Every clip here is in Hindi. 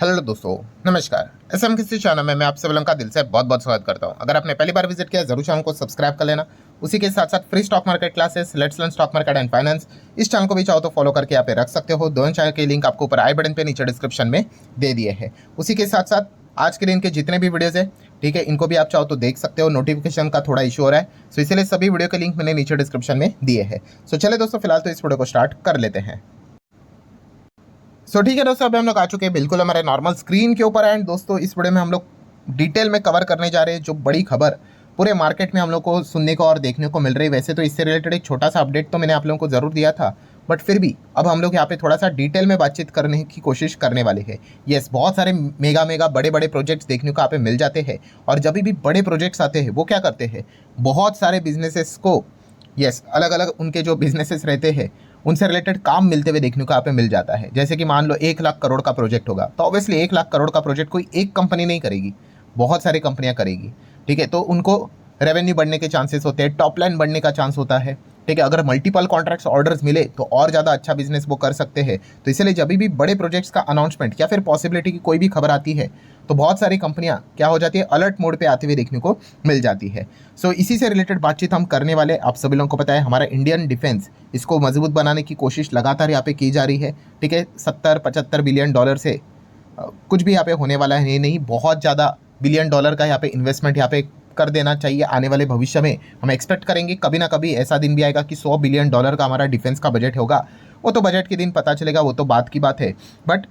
हेलो दोस्तों, नमस्कार। एसएम किसी चैनल में मैं आप सभी लोगों का दिल से बहुत बहुत स्वागत करता हूं। अगर आपने पहली बार विजिट किया जरूर चैनल को सब्सक्राइब कर लेना। उसी के साथ साथ free stock market classes, let's learn stock market and finance, इस चैनल को भी चाहो तो फॉलो करके यहाँ पे रख सकते हो। दोनों चैनल के लिंक आपको ऊपर आई बटन पे नीचे डिस्क्रिप्शन में दे दिए हैं। उसी के साथ साथ आज के दिन के जितने भी वीडियोज है, ठीक है, इनको भी आप चाहो तो देख सकते हो। नोटिफिकेशन का थोड़ा इशू हो रहा है, सो इसलिए सभी वीडियो के लिंक मैंने नीचे डिस्क्रिप्शन में दिए हैं। सो चले दोस्तों, फिलहाल तो इस वीडियो को स्टार्ट कर लेते हैं। ठीक है दोस्तों, अभी हम लोग आ चुके हैं बिल्कुल हमारे नॉर्मल स्क्रीन के ऊपर। एंड दोस्तों, इस वीडियो में हम लोग डिटेल में कवर करने जा रहे हैं जो बड़ी खबर पूरे मार्केट में हम लोग को सुनने को और देखने को मिल रही है। वैसे तो इससे रिलेटेड एक छोटा सा अपडेट तो मैंने आप लोगों को जरूर दिया था, बट फिर भी अब हम लोग यहाँ पे थोड़ा सा डिटेल में बातचीत करने की कोशिश करने वाले हैं। यस, बहुत सारे मेगा बड़े बड़े प्रोजेक्ट्स देखने को यहाँ पे मिल जाते हैं। और जब भी बड़े प्रोजेक्ट्स आते हैं वो क्या करते हैं, बहुत सारे बिजनेसेस को अलग अलग उनके जो बिजनेसेस रहते हैं उनसे रिलेटेड काम मिलते हुए देखने को यहाँ पे मिल जाता है। जैसे कि मान लो 1 लाख करोड़ का प्रोजेक्ट होगा, तो ऑब्वियसली 1 लाख करोड़ का प्रोजेक्ट कोई एक कंपनी नहीं करेगी, बहुत सारी कंपनियां करेगी। ठीक है, तो उनको रेवेन्यू बढ़ने के चांसेस होते हैं, टॉप लाइन बढ़ने का चांस होता है। ठीक है, अगर मल्टीपल कॉन्ट्रैक्ट्स ऑर्डर्स मिले तो और ज़्यादा अच्छा बिजनेस वो कर सकते हैं। तो इसलिए जब भी बड़े प्रोजेक्ट्स का अनाउंसमेंट या फिर पॉसिबिलिटी की कोई भी खबर आती है तो बहुत सारी कंपनियां क्या हो जाती है, अलर्ट मोड पे आते हुए देखने को मिल जाती है। सो इसी से रिलेटेड बातचीत हम करने वाले। आप सभी लोगों को पता है हमारा इंडियन डिफेंस, इसको मजबूत बनाने की कोशिश लगातार यहाँ पे की जा रही है। ठीक है, 70-75 बिलियन डॉलर से कुछ भी यहाँ पे होने वाला है नहीं, बहुत ज़्यादा बिलियन डॉलर का यहाँ पे इन्वेस्टमेंट यहाँ पे कर देना चाहिए। आने वाले भविष्य में हम एक्सपेक्ट करेंगे कभी ना कभी ऐसा दिन भी आएगा कि 100 बिलियन डॉलर का हमारा डिफेंस का बजट होगा। वो तो बजट के दिन पता चलेगा, वो तो बात की बात है। बट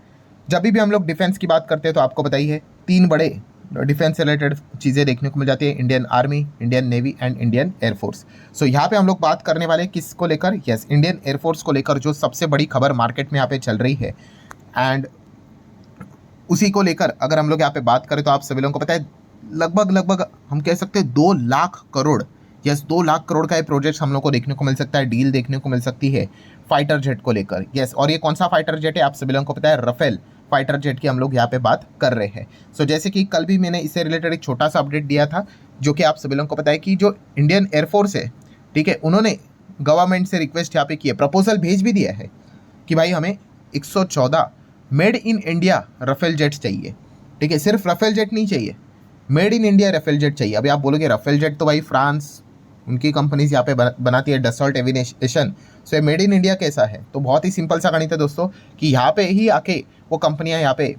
जब भी हम लोग डिफेंस की बात करते हैं तो आपको बताइए 3 बड़े डिफेंस से रिलेटेड चीज़ें देखने को मिल जाती है, Indian army, Indian navy and Indian air force. So यहाँ पे हम लोग बात करने वाले किसको लेकर, यस, इंडियन एयरफोर्स को लेकर, जो सबसे बड़ी खबर मार्केट में यहाँ पे चल रही है। एंड उसी को लेकर अगर हम लोग यहाँ पे बात करें तो आप सभी लोगों को पता है लगभग हम कह सकते हैं 2 लाख करोड़, यस, 2 लाख करोड़ का ये प्रोजेक्ट हम लोग को देखने को मिल सकता है, डील देखने को मिल सकती है फाइटर जेट को लेकर। यस, और ये कौन सा फाइटर जेट है आप सभी लोगों को पता है, राफेल फाइटर जेट की हम लोग यहाँ पे बात कर रहे हैं। सो जैसे कि कल भी मैंने इससे रिलेटेड एक छोटा सा अपडेट दिया था, जो कि आप सभी लोगों को पता है कि जो इंडियन एयरफोर्स है, ठीक है, उन्होंने गवर्नमेंट से रिक्वेस्ट यहाँ पे की है, प्रपोजल भेज भी दिया है कि भाई हमें 114 made in India Rafale jets चाहिए। ठीक है, सिर्फ राफेल जेट नहीं चाहिए, made in India Rafale jet चाहिए। अभी आप बोलोगे राफेल जेट तो भाई फ्रांस, उनकी कंपनीज यहाँ पे बनाती है, डसॉल्ट एविएशन। सो ये मेड इन इंडिया कैसा है, तो बहुत ही सिंपल सा गणित है दोस्तों कि यहाँ पे ही आके वो कंपनियां यहाँ पे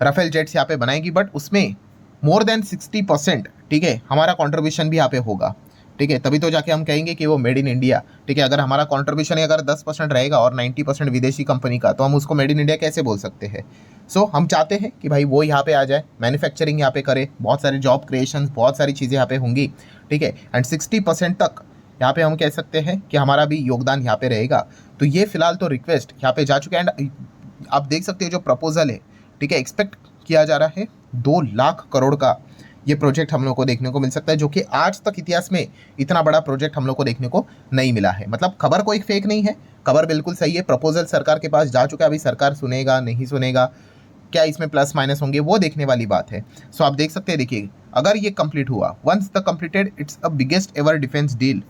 राफेल जेट्स यहाँ पे बनाएगी, बट उसमें मोर देन 60%, ठीक है, हमारा कॉन्ट्रीब्यूशन भी यहाँ पे होगा। ठीक है, तभी तो जाके हम कहेंगे कि वो मेड इन इंडिया। ठीक है, अगर हमारा कॉन्ट्रीब्यूशन अगर 10% रहेगा और 90% विदेशी कंपनी का, तो हम उसको मेड इन इंडिया कैसे बोल सकते हैं। सो हम चाहते हैं कि भाई वो यहाँ पे आ जाए, मैन्युफैक्चरिंग यहाँ पे करे, बहुत सारे जॉब क्रिएशन, बहुत सारी चीज़ें यहाँ पे होंगी। ठीक है, एंड 60% तक यहाँ पे हम कह सकते हैं कि हमारा भी योगदान यहाँ पे रहेगा। तो ये फिलहाल तो रिक्वेस्ट यहाँ पे जा चुके हैं। एंड आप देख सकते हो जो प्रपोजल है, ठीक है, एक्सपेक्ट किया जा रहा है 2 लाख करोड़ का ये प्रोजेक्ट हम लोग को देखने को मिल सकता है, जो कि आज तक इतिहास में इतना बड़ा प्रोजेक्ट हम लोग को देखने को नहीं मिला है। मतलब खबर कोई फेक नहीं है, खबर बिल्कुल सही है। प्रपोजल सरकार के पास जा चुका है, अभी सरकार सुनेगा नहीं सुनेगा, क्या इसमें प्लस माइनस होंगे, वो देखने वाली बात है। सो आप देख सकते हैं, देखिए अगर ये कंप्लीट हुआ, once the completed, it's a biggest ever defence deal,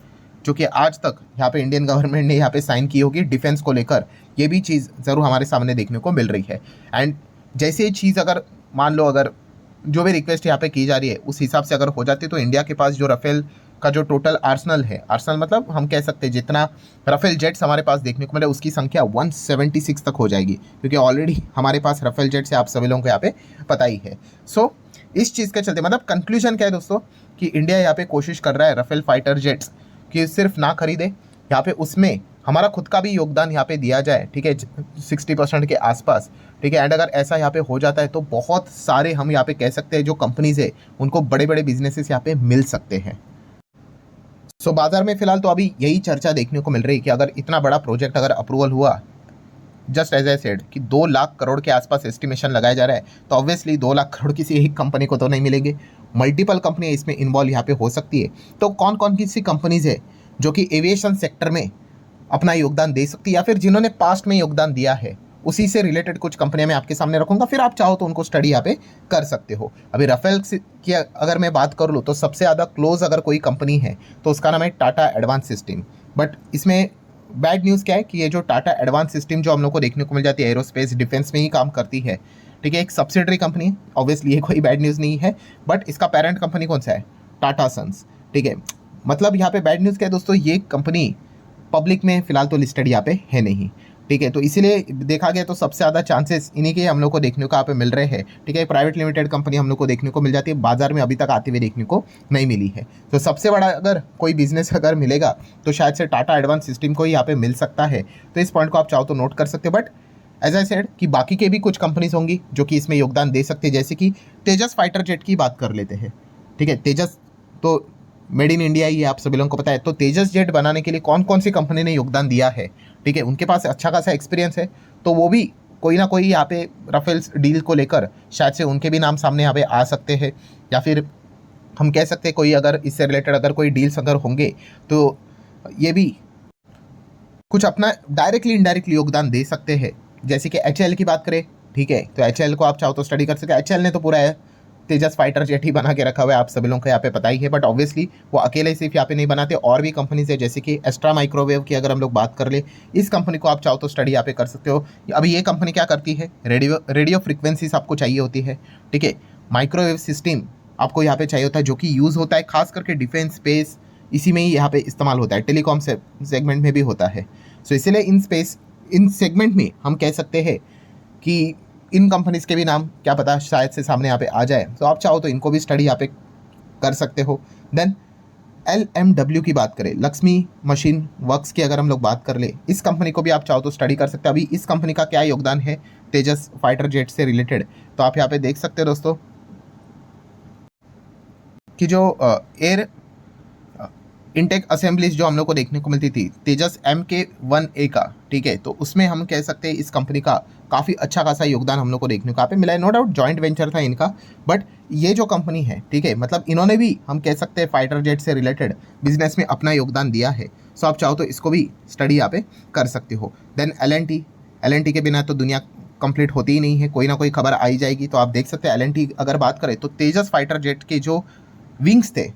जो कि आज तक यहाँ पे इंडियन गवर्नमेंट ने यहाँ पे साइन की होगी डिफेंस को लेकर। ये भी चीज़ ज़रूर हमारे सामने देखने को मिल रही है। एंड जैसे ये चीज़ अगर मान लो, अगर जो भी रिक्वेस्ट यहाँ पे की जा रही है उस हिसाब से अगर हो जाती है, तो इंडिया के पास जो राफेल का जो टोटल आर्सनल है, आर्सनल मतलब हम कह सकते हैं जितना राफेल जेट्स हमारे पास देखने को मिले उसकी संख्या 176 तक हो जाएगी, क्योंकि ऑलरेडी हमारे पास राफेल जेट्स है, आप सभी लोगों को यहाँ पे पता ही है। सो इस चीज़ के चलते मतलब कंक्लूजन क्या है दोस्तों, कि इंडिया यहाँ पे कोशिश कर रहा है राफेल फाइटर जेट्स कि सिर्फ ना खरीदे, यहाँ पे उसमें हमारा खुद का भी योगदान यहाँ पे दिया जाए। ठीक है, 60% के आसपास। ठीक है, एंड अगर ऐसा यहाँ पे हो जाता है तो बहुत सारे हम यहाँ पे कह सकते हैं जो कंपनीज है उनको बड़े बड़े बिजनेसेस यहाँ पे मिल सकते हैं। सो बाजार में फिलहाल तो अभी यही चर्चा देखने को मिल रही है कि अगर इतना बड़ा प्रोजेक्ट अगर अप्रूवल हुआ, जस्ट एज आई सेड कि 2 लाख करोड़ के आसपास एस्टिमेशन लगाया जा रहा है, तो ऑब्वियसली 2 लाख करोड़ किसी एक कंपनी को तो नहीं मिलेंगे, मल्टीपल कंपनियां इसमें इन्वॉल्व यहाँ पे हो सकती है। तो कौन कौन सी कंपनीज है जो कि एविएशन सेक्टर में अपना योगदान दे सकती है, या फिर जिन्होंने पास्ट में योगदान दिया है, उसी से रिलेटेड कुछ कंपनियां मैं आपके सामने रखूंगा, फिर आप चाहो तो उनको स्टडी यहाँ पे कर सकते हो। अभी राफेल की अगर मैं बात कर लूँ तो सबसे ज़्यादा क्लोज अगर कोई कंपनी है तो उसका नाम है टाटा एडवांस सिस्टम। बट इसमें बैड न्यूज़ क्या है कि ये जो टाटा एडवांस सिस्टम जो हम लोग को देखने को मिल जाती है एरोस्पेस डिफेंस में ही काम करती है, ठीक है, एक सब्सिडरी कंपनी है। ऑब्वियसली ये कोई बैड न्यूज़ नहीं है, बट इसका पेरेंट कंपनी कौन सा है? टाटा सन्स, ठीक है। मतलब यहाँ पे बैड न्यूज़ क्या है दोस्तों, ये कंपनी पब्लिक में फिलहाल तो लिस्टेड यहाँ पे है नहीं, ठीक है। तो इसीलिए देखा गया तो सबसे ज़्यादा चांसेस इन्हीं के हम लोग को देखने को यहाँ पे मिल रहे हैं, ठीक है। प्राइवेट लिमिटेड कंपनी हम लोग को देखने को मिल जाती है, बाजार में अभी तक आते हुए देखने को नहीं मिली है। तो सबसे बड़ा अगर कोई बिजनेस अगर मिलेगा तो शायद से टाटा एडवांस सिस्टम को ही यहाँ पे मिल सकता है। तो इस पॉइंट को आप चाहो तो नोट कर सकते हो। बट एज आई सेड कि बाकी के भी कुछ कंपनीज होंगी जो कि इसमें योगदान दे सकते हैं, जैसे कि तेजस फाइटर जेट की बात कर लेते हैं, ठीक है। तेजस तो मेड इन इंडिया ही आप सभी लोगों को पता है। तो तेजस जेट बनाने के लिए कौन कौन सी कंपनी ने योगदान दिया है, ठीक है, उनके पास अच्छा खासा एक्सपीरियंस है। तो वो भी कोई ना कोई यहाँ पे राफेल्स डील को लेकर शायद से उनके भी नाम सामने यहाँ पे आ सकते हैं, या फिर हम कह सकते हैं कोई अगर इससे रिलेटेड अगर कोई डील्स अगर होंगे तो ये भी कुछ अपना डायरेक्टली इनडायरेक्टली योगदान दे सकते हैं। जैसे कि HAL की बात करें, ठीक है, तो HAL को आप चाहो तो स्टडी कर सकते हैं। HAL ने तो पूरा है तेजस फाइटर जेट ही बना के रखा हुआ है, आप सभी लोगों को यहाँ पे पता ही है। बट ऑब्वियसली वो अकेले सिर्फ यहाँ पे नहीं बनाते, और भी कंपनीज है, जैसे कि एस्ट्रा माइक्रोवेव की अगर हम लोग बात कर ले, इस कंपनी को आप चाहो तो स्टडी यहाँ पे कर सकते हो। अभी ये कंपनी क्या करती है, रेडियो फ्रिक्वेंसीज आपको चाहिए होती है, ठीक है। माइक्रोवेव सिस्टम आपको यहाँ पे चाहिए होता है, जो कि यूज़ होता है खास करके डिफेंस स्पेस, इसी में ही यहाँ पे इस्तेमाल होता है, टेलीकॉम सेगमेंट में भी होता है। सो इसीलिए इन सेगमेंट में हम कह सकते हैं कि इन कंपनीज के भी नाम क्या पता शायद से सामने यहाँ पे आ जाए। तो आप चाहो तो इनको भी स्टडी यहाँ पे कर सकते हो। देन LMW की बात करें, लक्ष्मी मशीन वर्क्स की अगर हम लोग बात कर ले, इस कंपनी को भी आप चाहो तो स्टडी कर सकते हो। अभी इस कंपनी का क्या योगदान है तेजस फाइटर जेट से रिलेटेड, तो आप यहाँ पे देख सकते हो दोस्तों कि जो एयर इनटेक असेंबलीज जो हम लोग को देखने को मिलती थी तेजस MK1A का, ठीक है, तो उसमें हम कह सकते हैं इस कंपनी का काफ़ी अच्छा खासा योगदान हम लोग को देखने को यहाँ पे मिला है। नो डाउट जॉइंट वेंचर था इनका, बट ये जो कंपनी है, ठीक है, मतलब इन्होंने भी हम कह सकते हैं फाइटर जेट से रिलेटेड बिजनेस में अपना योगदान दिया है। सो आप चाहो तो इसको भी स्टडी यहाँ पे कर सकते हो। देन L&T के बिना तो दुनिया कंप्लीट होती ही नहीं है, कोई ना कोई खबर आई जाएगी। तो आप देख सकते हैं L&T अगर बात करें तो तेजस फाइटर जेट के जो विंग्स थे,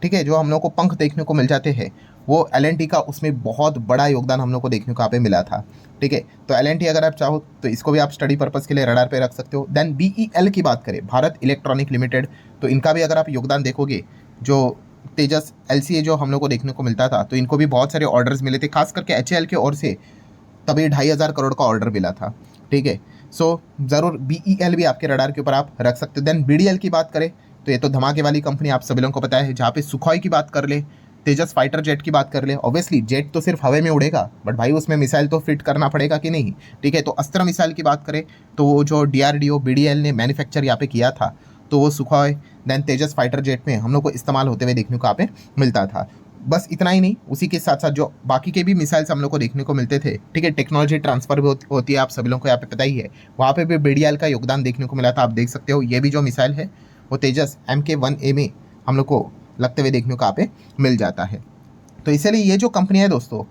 ठीक है, जो हम लोग को पंख देखने को मिल जाते हैं, वो L&T का उसमें बहुत बड़ा योगदान हम लोग को देखने को यहाँ पे मिला था, ठीक है। तो L&T अगर आप चाहो तो इसको भी आप स्टडी पर्पस के लिए रडार पे रख सकते हो। देन BEL की बात करें, भारत इलेक्ट्रॉनिक लिमिटेड, तो इनका भी अगर आप योगदान देखोगे, जो तेजस LCA जो हम लोग को देखने को मिलता था, तो इनको भी बहुत सारे ऑर्डर्स मिले थे, खास करके HAL की ओर से तभी 2500 करोड़ का ऑर्डर मिला था, ठीक है। सो ज़रूर BEL भी आपके रडार के ऊपर आप रख सकते हो। देन BDL की बात करें तो ये तो धमाके वाली कंपनी आप सभी लोगों को पता है, जहाँ पे सुखोई की बात कर ले, तेजस फाइटर जेट की बात कर ले। ऑब्वियसली जेट तो सिर्फ हवा में उड़ेगा, बट भाई उसमें मिसाइल तो फिट करना पड़ेगा कि नहीं, ठीक है। तो अस्त्र मिसाइल की बात करें तो वो जो DRDO BDL ने मैन्युफैक्चर यहाँ पे किया था, तो वो सुखोई देन तेजस फाइटर जेट में हम लोग को इस्तेमाल होते हुए देखने को यहाँ पे मिलता था। बस इतना ही नहीं, उसी के साथ साथ जो बाकी के भी मिसाइल्स हम लोग को देखने को मिलते थे, ठीक है, टेक्नोलॉजी ट्रांसफर भी होती है, आप सभी लोगों को यहाँ पे पता ही है, वहाँ पे भी BDL का योगदान देखने को मिला था। आप देख सकते हो ये भी जो मिसाइल है वो तेजस MK1A में हम लोग को लगते हुए देखने को यहाँ पे मिल जाता है। तो इसलिए ये जो कंपनी है दोस्तों,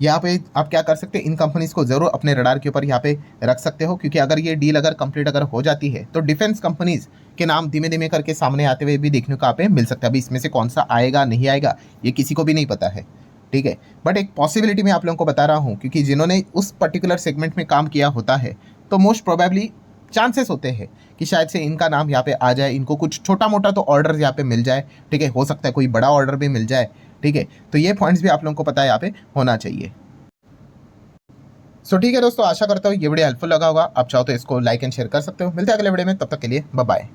यहाँ पे आप क्या कर सकते हैं, इन कंपनीज को ज़रूर अपने रडार के ऊपर यहाँ पे रख सकते हो, क्योंकि अगर ये डील अगर कंप्लीट अगर हो जाती है तो डिफेंस कंपनीज के नाम धीमे धीमे करके सामने आते हुए भी देखने को यहाँ पे मिल सकता है। अभी इसमें से कौन सा आएगा नहीं आएगा ये किसी को भी नहीं पता है, ठीक है, बट एक पॉसिबिलिटी मैं आप लोगों को बता रहा हूँ, क्योंकि जिन्होंने उस पर्टिकुलर सेगमेंट में काम किया होता है, तो मोस्ट प्रोबेबली चांसेस होते हैं कि शायद से इनका नाम यहाँ पे आ जाए, इनको कुछ छोटा मोटा तो ऑर्डर यहाँ पे मिल जाए, ठीक है, हो सकता है कोई बड़ा ऑर्डर भी मिल जाए, ठीक है। तो ये पॉइंट्स भी आप लोगों को पता है यहाँ पे होना चाहिए। सो ठीक है दोस्तों, आशा करता हूँ ये वीडियो हेल्पफुल लगा होगा। आप चाहो तो इसको लाइक एंड शेयर कर सकते हो। मिलते हैं अगले वीडियो में, तब तक के लिए बाय बाय।